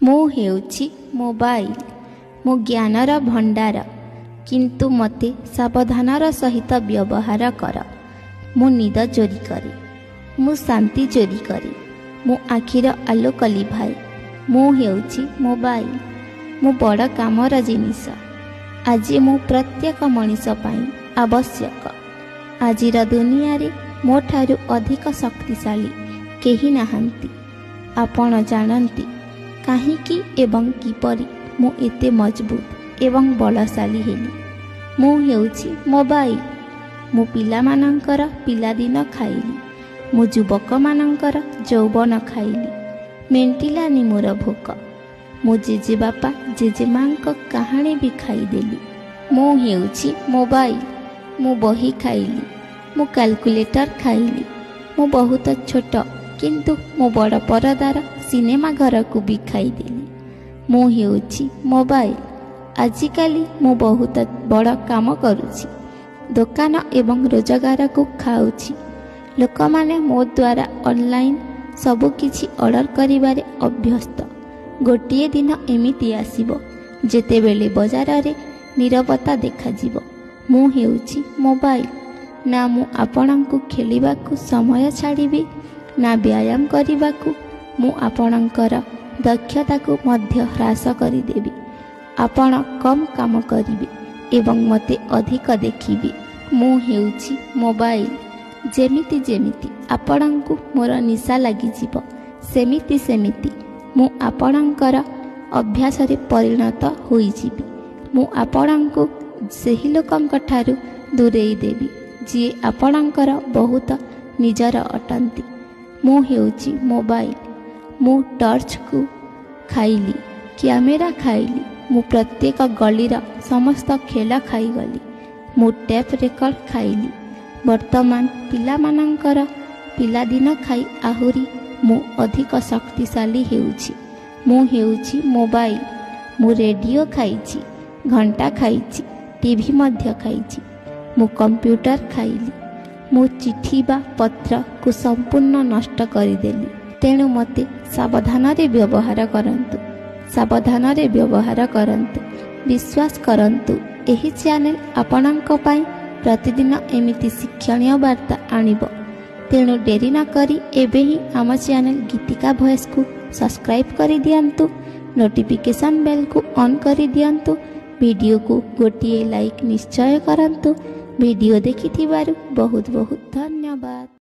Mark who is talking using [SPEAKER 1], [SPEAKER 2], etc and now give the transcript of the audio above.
[SPEAKER 1] ମୁଁ ହେଉଛି ମୋବାଇଲ। ମୁଁ ଜ୍ଞାନର ଭଣ୍ଡାର, କିନ୍ତୁ ମୋତେ ସାବଧାନର ସହିତ ବ୍ୟବହାର କର। ମୁଁ ନିଦ ଚୋରି କରେ, ମୁଁ ଶାନ୍ତି ଚୋରି କରେ, ମୁଁ ଆଖିର ଆଲୋକ ଲିଭାଏ। ମୁଁ ହେଉଛି ମୋବାଇଲ। ମୁଁ ବଡ଼ କାମର ଜିନିଷ। ଆଜି ମୁଁ ପ୍ରତ୍ୟେକ ମଣିଷ ପାଇଁ ଆବଶ୍ୟକ। ଆଜିର ଦୁନିଆରେ ମୋ ଠାରୁ ଅଧିକ ଶକ୍ତିଶାଳୀ କେହି ନାହାନ୍ତି। ଆପଣ ଜାଣନ୍ତି କାହିଁକି ଏବଂ କିପରି ମୁଁ ଏତେ ମଜବୁତ ଏବଂ ବଳଶାଳୀ ହେଲି? ମୁଁ ହେଉଛି ମୋବାଇଲ। ମୁଁ ପିଲାମାନଙ୍କର ପିଲାଦିନ ଖାଇଲି। ମୁଁ ଯୁବକମାନଙ୍କର ଯୌବନ ଖାଇଲି। ମେଣ୍ଟିଲାନି ମୋର ଭୋକ। ମୁଁ ଜେଜେବାପା ଜେଜେମାଙ୍କ କାହାଣୀ ବି ଖାଇଦେଲି। ମୁଁ ହେଉଛି ମୋବାଇଲ। ମୁଁ ବହି ଖାଇଲି। ମୁଁ କାଲକୁଲେଟର ଖାଇଲି। ମୁଁ ବହୁତ ଛୋଟ, କିନ୍ତୁ ମୁଁ ବଡ଼ ପରଦାର ସିନେମା ଘରକୁ ବି ଖାଇଦେଲି। ମୁଁ ହେଉଛି ମୋବାଇଲ। ଆଜିକାଲି ମୁଁ ବହୁତ ବଡ଼ କାମ କରୁଛି। ଦୋକାନ ଏବଂ ରୋଜଗାରକୁ ଖାଉଛି। ଲୋକମାନେ ମୋ ଦ୍ୱାରା ଅନଲାଇନ୍ ସବୁକିଛି ଅର୍ଡ଼ର କରିବାରେ ଅଭ୍ୟସ୍ତ। ଗୋଟିଏ ଦିନ ଏମିତି ଆସିବ ଯେତେବେଳେ ବଜାରରେ ନୀରବତା ଦେଖାଯିବ। ମୁଁ ହେଉଛି ମୋବାଇଲ। ନା ମୁଁ ଆପଣଙ୍କୁ ଖେଳିବାକୁ ସମୟ ଛାଡ଼ିବି, ନା ବ୍ୟାୟାମ କରିବାକୁ। ମୁଁ ଆପଣଙ୍କର ଦକ୍ଷତାକୁ ମଧ୍ୟ ହ୍ରାସ କରିଦେବି। ଆପଣ କମ୍ କାମ କରିବେ ଏବଂ ମୋତେ ଅଧିକ ଦେଖିବେ। ମୁଁ ହେଉଛି ମୋବାଇଲ। ଯେମିତି ଆପଣଙ୍କୁ ମୋର ନିଶା ଲାଗିଯିବ, ସେମିତି ମୁଁ ଆପଣଙ୍କର ଅଭ୍ୟାସରେ ପରିଣତ ହୋଇଯିବି। ମୁଁ ଆପଣଙ୍କୁ ସେହି ଲୋକଙ୍କ ଠାରୁ ଦୂରେଇ ଦେବି ଯିଏ ଆପଣଙ୍କର ବହୁତ ନିଜର ଅଟନ୍ତି। ମୁଁ ହେଉଛି ମୋବାଇଲ। ମୁଁ ଟର୍ଚ୍ଚକୁ ଖାଇଲି, କ୍ୟାମେରା ଖାଇଲି। ମୁଁ ପ୍ରତ୍ୟେକ ଗଳିର ସମସ୍ତ ଖେଳ ଖାଇଗଲି। ମୁଁ ଟେପ୍ ରେକର୍ଡ଼ ଖାଇଲି। ବର୍ତ୍ତମାନ ପିଲାମାନଙ୍କର ପିଲାଦିନ ଖାଇ ଆହୁରି ମୁଁ ଅଧିକ ଶକ୍ତିଶାଳୀ ହେଉଛି। ମୁଁ ହେଉଛି ମୋବାଇଲ। ମୁଁ ରେଡ଼ିଓ ଖାଇଛି, ଘଣ୍ଟା ଖାଇଛି, ଟିଭି ମଧ୍ୟ ଖାଇଛି। ମୁଁ କମ୍ପ୍ୟୁଟର ଖାଇଲି। ମୁଁ ଚିଠି ବା ପତ୍ରକୁ ସମ୍ପୂର୍ଣ୍ଣ ନଷ୍ଟ କରିଦେଲି। ତେଣୁ ମୋତେ ସାବଧାନରେ ବ୍ୟବହାର କରନ୍ତୁ। ସାବଧାନରେ ବ୍ୟବହାର କରନ୍ତୁ। ବିଶ୍ୱାସ କରନ୍ତୁ, ଏହି ଚ୍ୟାନେଲ ଆପଣଙ୍କ ପାଇଁ ପ୍ରତିଦିନ ଏମିତି ଶିକ୍ଷଣୀୟ ବାର୍ତ୍ତା ଆଣିବ। ତେଣୁ ଡେରି ନ କରି ଏବେ ହିଁ ଆମ ଚ୍ୟାନେଲ ଗୀତିକା ଭଏସ୍କୁ ସବସ୍କ୍ରାଇବ୍ କରିଦିଅନ୍ତୁ। ନୋଟିଫିକେସନ୍ ବେଲ୍କୁ ଅନ୍ କରିଦିଅନ୍ତୁ। ଭିଡ଼ିଓକୁ ଗୋଟିଏ ଲାଇକ୍ ନିଶ୍ଚୟ କରନ୍ତୁ। ଭିଡ଼ିଓ ଦେଖିଥିବାରୁ ବହୁତ ବହୁତ ଧନ୍ୟବାଦ।